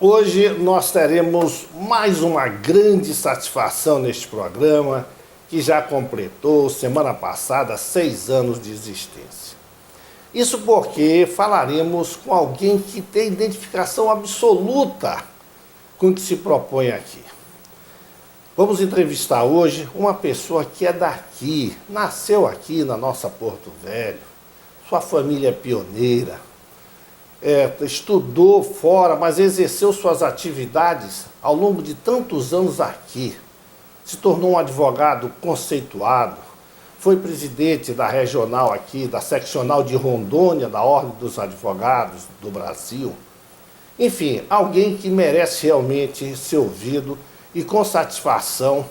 Hoje nós teremos mais uma grande satisfação neste programa, que já completou semana passada 6 anos de existência. Isso porque falaremos com alguém que tem identificação absoluta com o que se propõe aqui. Vamos entrevistar hoje uma pessoa que é daqui, nasceu aqui na nossa Porto Velho, sua família é pioneira, estudou fora, mas exerceu suas atividades ao longo de tantos anos aqui. Se tornou um advogado conceituado, foi presidente da regional aqui, da seccional de Rondônia, da Ordem dos Advogados do Brasil. Enfim, alguém que merece realmente ser ouvido e com satisfação,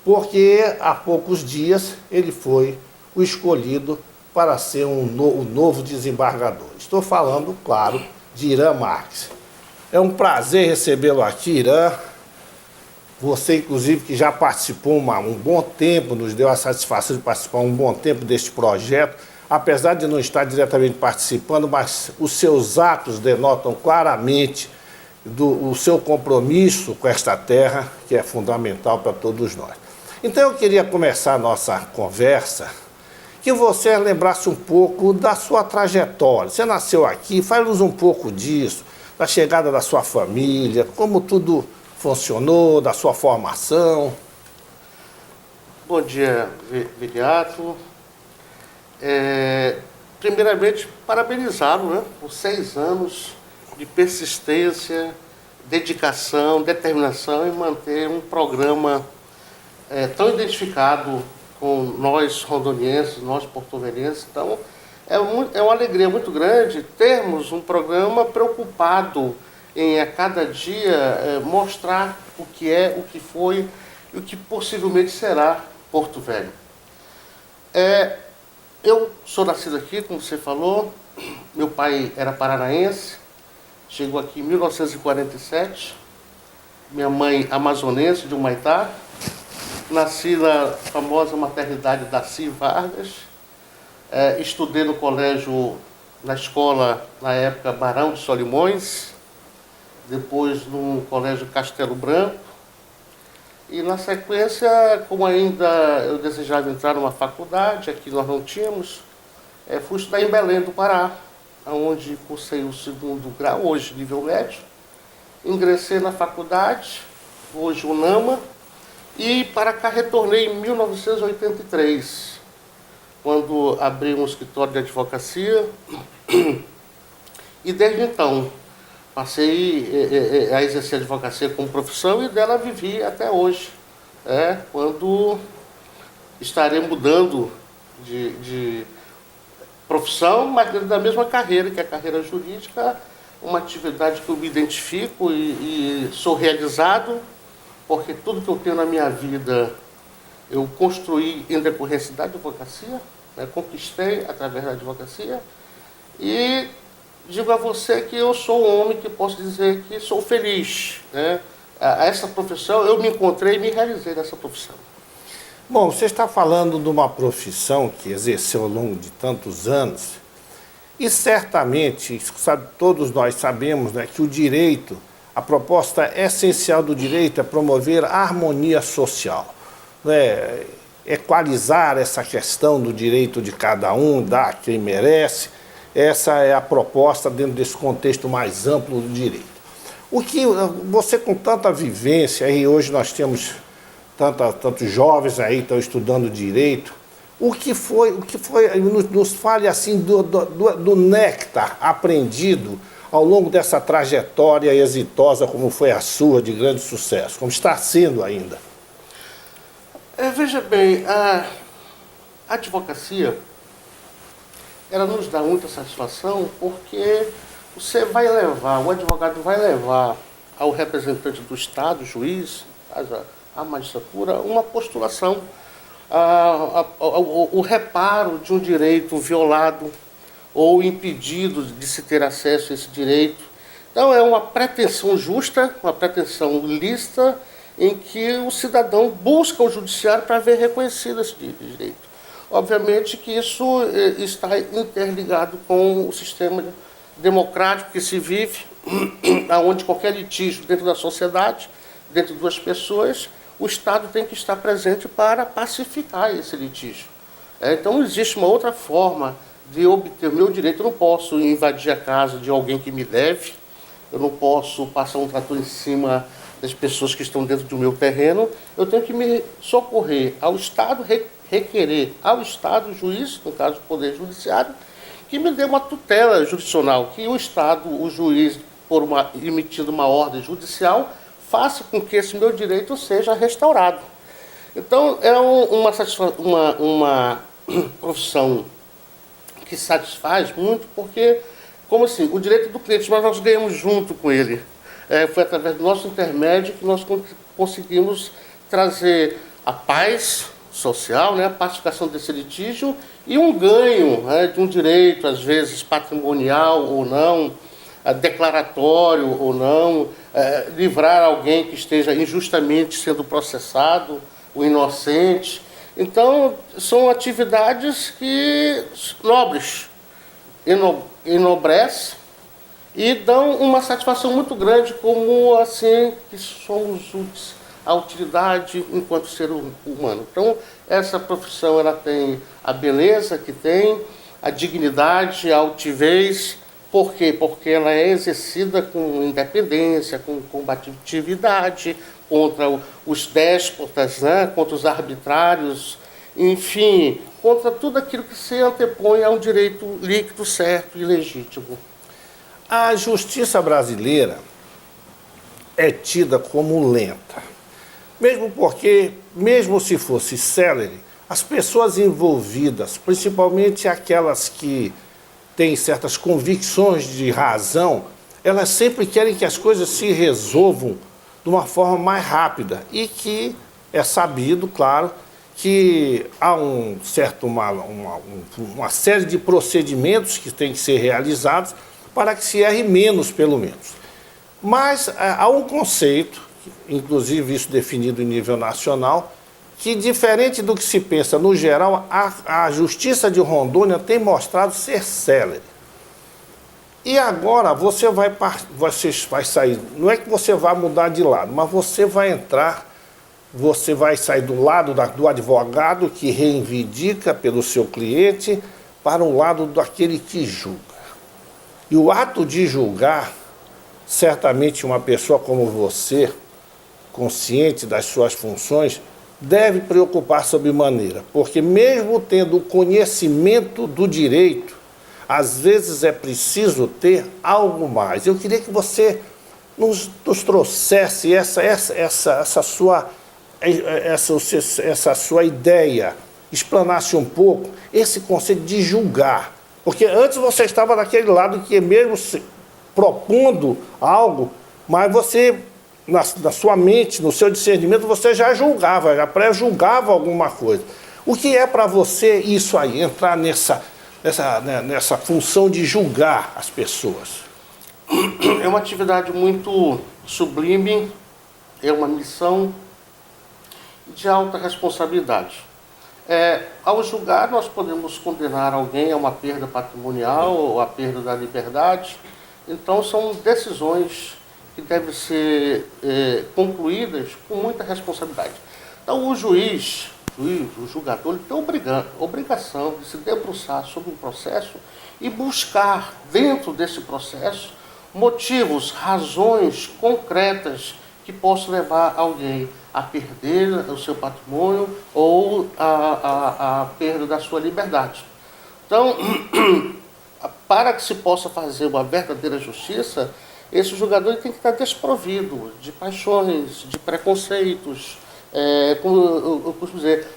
porque há poucos dias ele foi o escolhido para ser o novo desembargador. Estou falando, claro, de Irã Marques. É um prazer recebê-lo aqui, Irã. Você, inclusive, que já participou um bom tempo, nos deu a satisfação de participar um bom tempo deste projeto, apesar de não estar diretamente participando, mas os seus atos denotam claramente o seu compromisso com esta terra, que é fundamental para todos nós. Então eu queria começar a nossa conversa, que você lembrasse um pouco da sua trajetória. Você nasceu aqui, fale-nos um pouco disso, da chegada da sua família, como tudo funcionou, da sua formação. Bom dia, Viriato. Primeiramente, parabenizá-lo, né, por 6 anos de persistência, dedicação, determinação em manter um programa tão identificado com nós rondonienses, nós porto-velhenses. Então, é uma alegria muito grande termos um programa preocupado em a cada dia mostrar o que é, o que foi e o que possivelmente será Porto Velho. Eu sou nascido aqui, como você falou, meu pai era paranaense, chegou aqui em 1947, minha mãe amazonense de Humaitá, nasci na famosa maternidade Darcy Vargas, estudei no colégio, na escola, na época, Barão de Solimões, depois no colégio Castelo Branco, e na sequência, como ainda eu desejava entrar numa faculdade, aqui nós não tínhamos, fui estudar em Belém do Pará, onde cursei o 2º grau, hoje nível médio, ingressei na faculdade, hoje UNAMA, e para cá retornei em 1983, quando abri um escritório de advocacia, e desde então passei a exercer a advocacia como profissão e dela vivi até hoje, quando estarei mudando de profissão, mas dentro da mesma carreira, que é a carreira jurídica, uma atividade que eu me identifico e sou realizado, porque tudo que eu tenho na minha vida eu construí em decorrência da advocacia, conquistei através da advocacia, e digo a você que eu sou um homem que posso dizer que sou feliz. Essa profissão, eu me encontrei e me realizei nessa profissão. Bom, você está falando de uma profissão que exerceu ao longo de tantos anos, e certamente, todos nós sabemos, que o direito, a proposta essencial do direito é promover a harmonia social, equalizar essa questão do direito de cada um, dar a quem merece. Essa é a proposta dentro desse contexto mais amplo do direito. O que você, com tanta vivência, e hoje nós temos tantos jovens aí que estão estudando direito, o que foi, nos fale assim do néctar aprendido ao longo dessa trajetória exitosa como foi a sua, de grande sucesso, como está sendo ainda. Veja bem, a advocacia, ela nos dá muita satisfação porque o advogado vai levar ao representante do Estado, juiz, a magistratura, uma postulação, o reparo de um direito violado ou impedido de se ter acesso a esse direito. Então é uma pretensão justa, uma pretensão lícita, em que o cidadão busca o judiciário para ver reconhecido esse direito. Obviamente que isso está interligado com o sistema democrático que se vive, onde qualquer litígio dentro da sociedade, dentro de duas pessoas, o Estado tem que estar presente para pacificar esse litígio. Então, existe uma outra forma de obter o meu direito. Eu não posso invadir a casa de alguém que me deve, eu não posso passar um trator em cima das pessoas que estão dentro do meu terreno. Eu tenho que me socorrer ao Estado, requerer ao Estado, o juiz, no caso o Poder Judiciário, que me dê uma tutela jurisdicional, que o Estado, o juiz, emitindo uma ordem judicial, faça com que esse meu direito seja restaurado. Então, é uma profissão que satisfaz muito, porque, como assim, o direito do cliente, mas nós ganhamos junto com ele. Foi através do nosso intermédio que nós conseguimos trazer a paz social, né, a pacificação desse litígio e um ganho, né, de um direito, às vezes patrimonial ou não, declaratório ou não, livrar alguém que esteja injustamente sendo processado, o inocente. Então, são atividades que nobres, enobrecem e dão uma satisfação muito grande, como assim que somos úteis à utilidade enquanto ser humano. Então, essa profissão ela tem a beleza que tem, a dignidade, a altivez. Por quê? Porque ela é exercida com independência, com combatividade, contra os déspotas, né? Contra os arbitrários, enfim, contra tudo aquilo que se antepõe a um direito líquido, certo e legítimo. A justiça brasileira é tida como lenta, mesmo porque, mesmo se fosse célere, as pessoas envolvidas, principalmente aquelas que têm certas convicções de razão, elas sempre querem que as coisas se resolvam de uma forma mais rápida e que é sabido, claro, que há uma série de procedimentos que têm que ser realizados para que se erre menos, pelo menos. Mas há um conceito, inclusive isso definido em nível nacional, que, diferente do que se pensa no geral, a Justiça de Rondônia tem mostrado ser célere. E agora você vai sair, não é que você vai mudar de lado, mas você vai sair do lado do advogado que reivindica pelo seu cliente para o lado daquele que julga. E o ato de julgar, certamente uma pessoa como você, consciente das suas funções, deve preocupar sobremaneira, porque mesmo tendo o conhecimento do direito, às vezes é preciso ter algo mais. Eu queria que você nos trouxesse essa sua ideia, explanasse um pouco esse conceito de julgar. Porque antes você estava daquele lado que mesmo propondo algo, mas você, na sua mente, no seu discernimento, você já julgava, já pré-julgava alguma coisa. O que é para você isso aí, entrar nessa função de julgar as pessoas? É uma atividade muito sublime, é uma missão de alta responsabilidade. Ao julgar, nós podemos condenar alguém a uma perda patrimonial ou a perda da liberdade. Então, são decisões que devem ser concluídas com muita responsabilidade. Então, o juiz, o julgador, ele tem obrigação de se debruçar sobre um processo e buscar, dentro desse processo, motivos, razões concretas que possam levar alguém a perder o seu patrimônio ou a perda da sua liberdade. Então, para que se possa fazer uma verdadeira justiça, esse julgador tem que estar desprovido de paixões, de preconceitos. Como eu costumo dizer,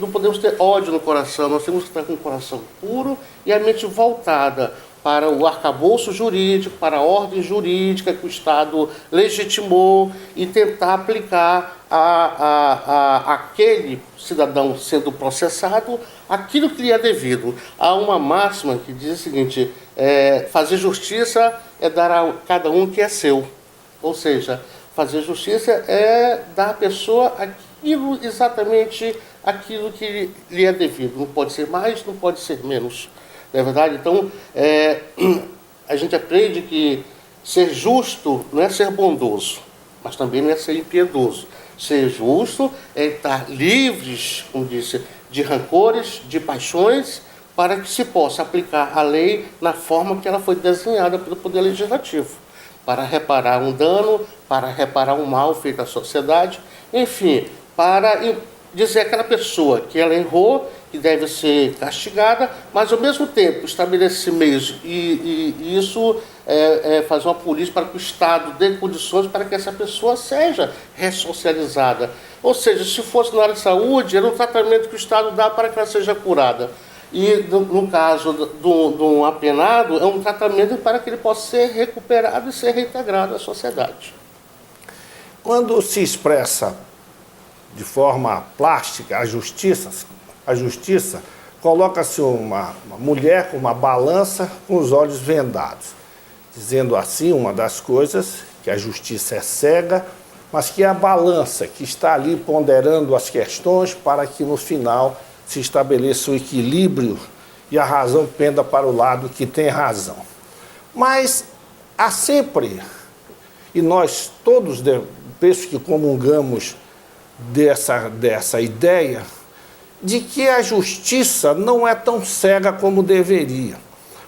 não podemos ter ódio no coração, nós temos que estar com o coração puro e a mente voltada para o arcabouço jurídico, para a ordem jurídica que o Estado legitimou e tentar aplicar aquele cidadão sendo processado aquilo que lhe é devido. Há uma máxima que diz o seguinte: fazer justiça é dar a cada um o que é seu. Ou seja, fazer justiça é dar à pessoa exatamente aquilo que lhe é devido. Não pode ser mais, não pode ser menos. Não é verdade? Então, a gente aprende que ser justo não é ser bondoso, mas também não é ser impiedoso. Ser justo é estar livres, como disse, de rancores, de paixões, para que se possa aplicar a lei na forma que ela foi desenhada pelo Poder Legislativo, para reparar um dano, para reparar um mal feito à sociedade, enfim, para dizer àquela pessoa que ela errou, que deve ser castigada, mas ao mesmo tempo estabelecer meios e isso fazer uma política para que o Estado dê condições para que essa pessoa seja ressocializada. Ou seja, se fosse na área de saúde, era um tratamento que o Estado dá para que ela seja curada. E no caso do apenado, é um tratamento para que ele possa ser recuperado e ser reintegrado à sociedade. Quando se expressa de forma plástica a justiça coloca-se uma mulher com uma balança com os olhos vendados, dizendo assim, uma das coisas, que a justiça é cega, mas que é a balança que está ali ponderando as questões para que no final se estabeleça o equilíbrio e a razão penda para o lado que tem razão. Mas há sempre, e nós todos penso que comungamos dessa ideia, de que a justiça não é tão cega como deveria.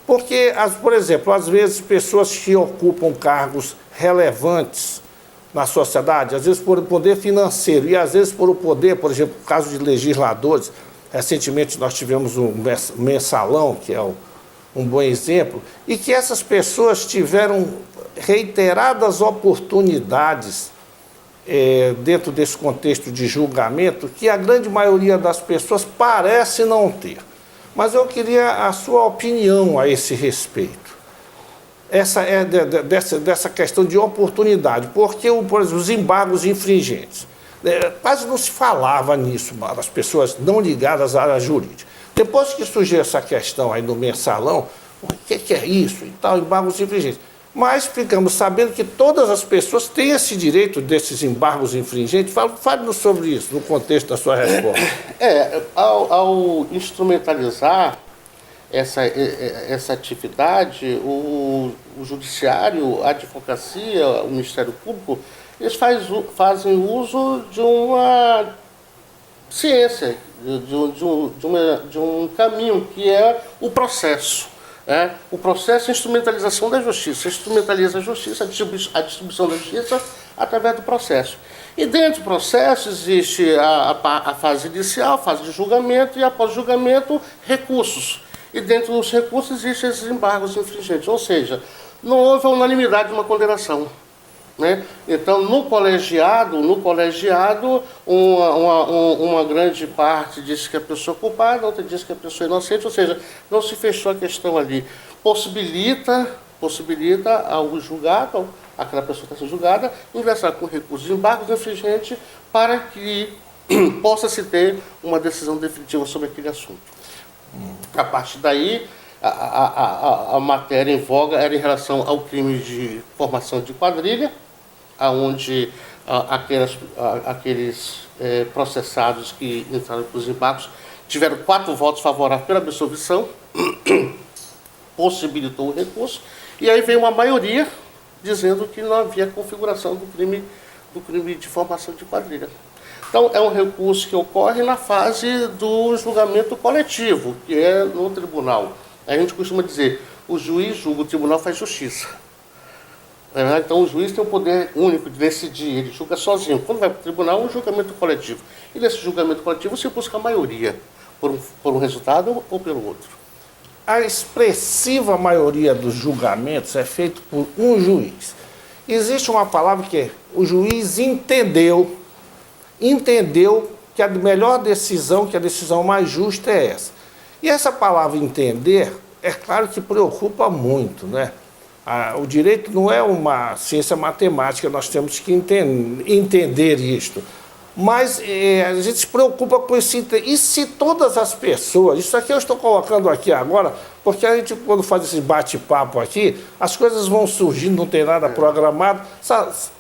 Porque, por exemplo, às vezes pessoas que ocupam cargos relevantes na sociedade, às vezes por poder financeiro e às vezes por o poder, por exemplo, no caso de legisladores, recentemente nós tivemos um mensalão, que é um bom exemplo, e que essas pessoas tiveram reiteradas oportunidades dentro desse contexto de julgamento que a grande maioria das pessoas parece não ter. Mas eu queria a sua opinião a esse respeito. Dessa questão de oportunidade, porque, por exemplo, os embargos infringentes. Quase não se falava nisso, as pessoas não ligadas à área jurídica. Depois que surgiu essa questão aí no mensalão, o que é isso e tal, embargos infringentes. Mas ficamos sabendo que todas as pessoas têm esse direito desses embargos infringentes. Fale-nos sobre isso, no contexto da sua resposta. Ao instrumentalizar essa atividade, o Judiciário, a Advocacia, o Ministério Público, eles fazem uso de uma ciência, de um caminho, que é o processo. O processo é a instrumentalização da justiça. Instrumentaliza a justiça, a distribuição da justiça através do processo. E dentro do processo existe a fase inicial, a fase de julgamento, e após o julgamento, recursos. E dentro dos recursos existem esses embargos infringentes. Ou seja, não houve a unanimidade de uma condenação. Então, no colegiado, uma grande parte disse que a pessoa é culpada, outra disse que a pessoa é inocente, ou seja, não se fechou a questão ali. Possibilita ao julgado, aquela pessoa que está sendo julgada, ingressar com recursos de embargos infringentes para que possa se ter uma decisão definitiva sobre aquele assunto. A partir daí, a matéria em voga era em relação ao crime de formação de quadrilha, onde aqueles processados que entraram para os embargos tiveram 4 votos favoráveis pela absolvição, possibilitou o recurso, e aí veio uma maioria dizendo que não havia configuração do crime de formação de quadrilha. Então, é um recurso que ocorre na fase do julgamento coletivo, que é no tribunal. A gente costuma dizer, o juiz julga, o tribunal faz justiça. Então, o juiz tem o poder único de decidir, ele julga sozinho. Quando vai para o tribunal, é um julgamento coletivo. E nesse julgamento coletivo, se busca a maioria, por um resultado ou pelo outro. A expressiva maioria dos julgamentos é feita por um juiz. Existe uma palavra que é, o juiz entendeu que a melhor decisão, que a decisão mais justa é essa. E essa palavra entender, é claro que preocupa muito, né? O direito não é uma ciência matemática, nós temos que entender isto. Mas a gente se preocupa com esse... E se todas as pessoas... Isso aqui eu estou colocando aqui agora, porque a gente, quando faz esse bate-papo aqui, as coisas vão surgindo, não tem nada programado.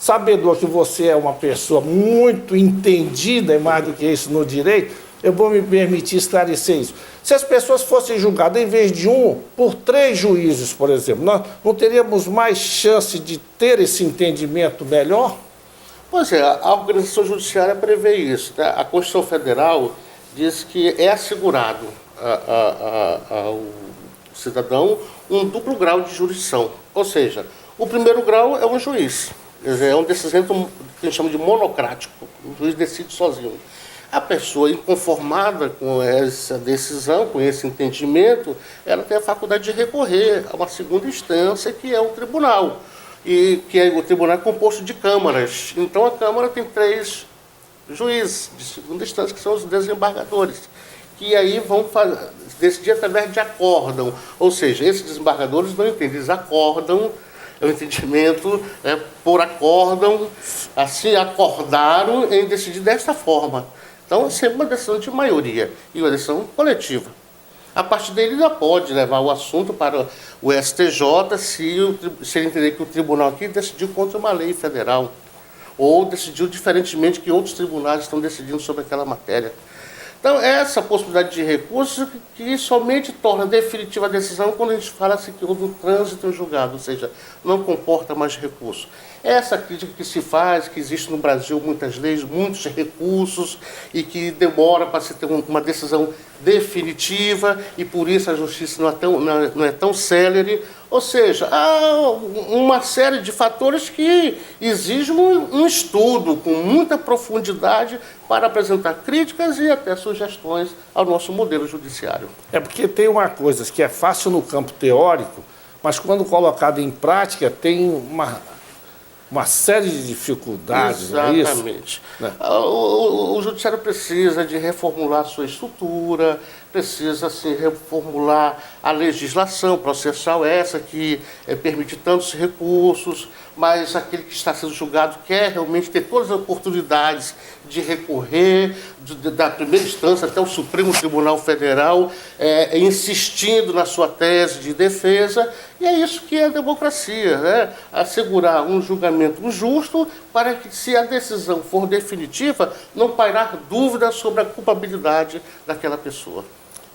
Sabedor que você é uma pessoa muito entendida, e mais do que isso, no direito, eu vou me permitir esclarecer isso. Se as pessoas fossem julgadas, em vez de por 3 juízes, por exemplo, nós não teríamos mais chance de ter esse entendimento melhor? Pois é, a organização judiciária prevê isso, né? A Constituição Federal diz que é assegurado ao cidadão um duplo grau de jurisdição. Ou seja, o primeiro grau é um juiz, quer dizer, é um decisão que a gente chama de monocrático, o juiz decide sozinho. A pessoa inconformada com essa decisão, com esse entendimento, ela tem a faculdade de recorrer a uma segunda instância, que é o tribunal. E que o tribunal é composto de câmaras. Então a Câmara tem 3 juízes de segunda instância, que são os desembargadores, que aí vão decidir através de acórdão. Ou seja, esses desembargadores não entendem, eles acordam, é o entendimento por acórdão, assim acordaram em decidir desta forma. Então, é sempre uma decisão de maioria e uma decisão coletiva. A partir dele, já pode levar o assunto para o STJ se ele entender que o tribunal aqui decidiu contra uma lei federal ou decidiu diferentemente que outros tribunais estão decidindo sobre aquela matéria. Então, essa possibilidade de recurso que somente torna definitiva a decisão quando a gente fala assim que houve um trânsito em julgado, ou seja, não comporta mais recurso. Essa crítica que se faz, que existe no Brasil muitas leis, muitos recursos, e que demora para se ter uma decisão definitiva, e por isso a justiça não é tão célere. Ou seja, há uma série de fatores que exigem um estudo com muita profundidade para apresentar críticas e até sugestões ao nosso modelo judiciário. É porque tem uma coisa que é fácil no campo teórico, mas quando colocado em prática tem uma série de dificuldades. Exatamente. Não é isso? Né? O judiciário precisa de reformular sua estrutura, precisa assim, reformular a legislação processal, essa que permite tantos recursos, mas aquele que está sendo julgado quer realmente ter todas as oportunidades de recorrer da primeira instância até o Supremo Tribunal Federal, insistindo na sua tese de defesa, e é isso que é a democracia, né? Assegurar um julgamento justo para que, se a decisão for definitiva, não pairar dúvida sobre a culpabilidade daquela pessoa.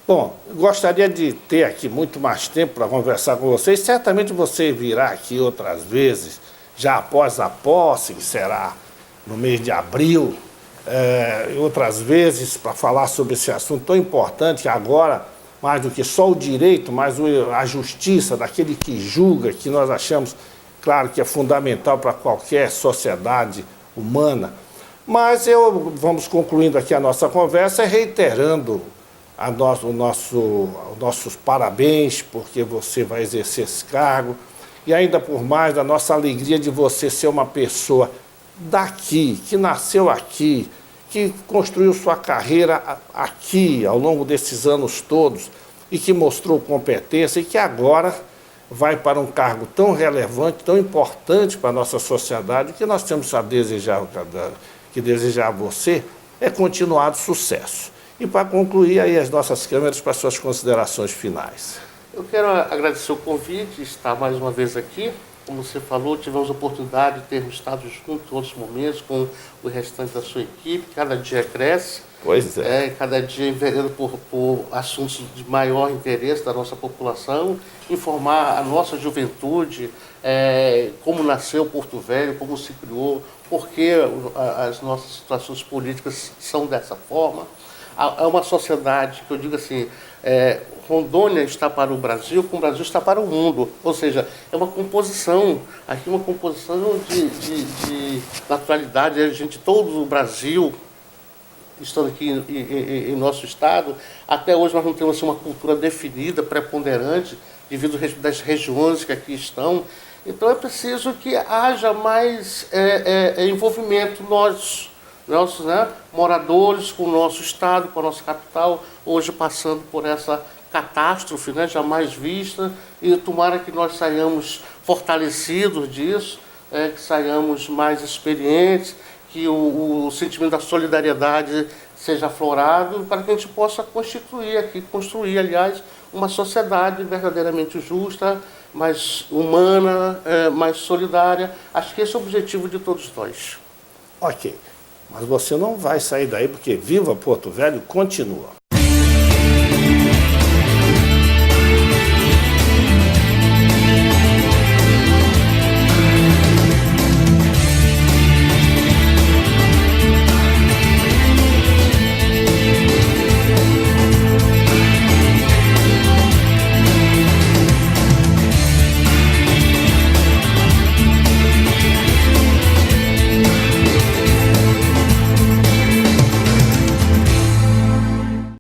Bom, gostaria de ter aqui muito mais tempo para conversar com vocês. Certamente você virá aqui outras vezes, já após a posse, que será no mês de abril, outras vezes para falar sobre esse assunto tão importante que agora, mais do que só o direito, mas a justiça daquele que julga, que nós achamos, claro, que é fundamental para qualquer sociedade humana. Mas vamos concluindo aqui a nossa conversa, reiterando nossos parabéns, porque você vai exercer esse cargo, e ainda por mais a nossa alegria de você ser uma pessoa daqui, que nasceu aqui, que construiu sua carreira aqui ao longo desses anos todos e que mostrou competência e que agora vai para um cargo tão relevante, tão importante para a nossa sociedade. O que nós temos a desejar a você é continuado sucesso. E para concluir aí as nossas câmeras para suas considerações finais. Eu quero agradecer o convite, estar mais uma vez aqui. Como você falou, tivemos a oportunidade de termos estado juntos em outros momentos com o restante da sua equipe. Cada dia cresce. Pois é. Cada dia envereda por assuntos de maior interesse da nossa população, informar a nossa juventude, como nasceu Porto Velho, como se criou, por que as nossas situações políticas são dessa forma. Há uma sociedade que eu digo assim, Rondônia está para o Brasil, como o Brasil está para o mundo. Ou seja, é uma composição, aqui uma composição de naturalidade, a gente, todo o Brasil, estando aqui em nosso estado, até hoje nós não temos assim, uma cultura definida, preponderante, devido das regiões que aqui estão. Então é preciso que haja mais envolvimento nossos, né, moradores com o nosso estado, com a nossa capital, hoje passando por essa catástrofe, né, jamais vista, e tomara que nós saiamos fortalecidos disso, que saiamos mais experientes, que o sentimento da solidariedade seja aflorado, para que a gente possa construir, aliás, uma sociedade verdadeiramente justa, mais humana, mais solidária. Acho que esse é o objetivo de todos nós. Ok. Mas você não vai sair daí, porque Viva Porto Velho continua.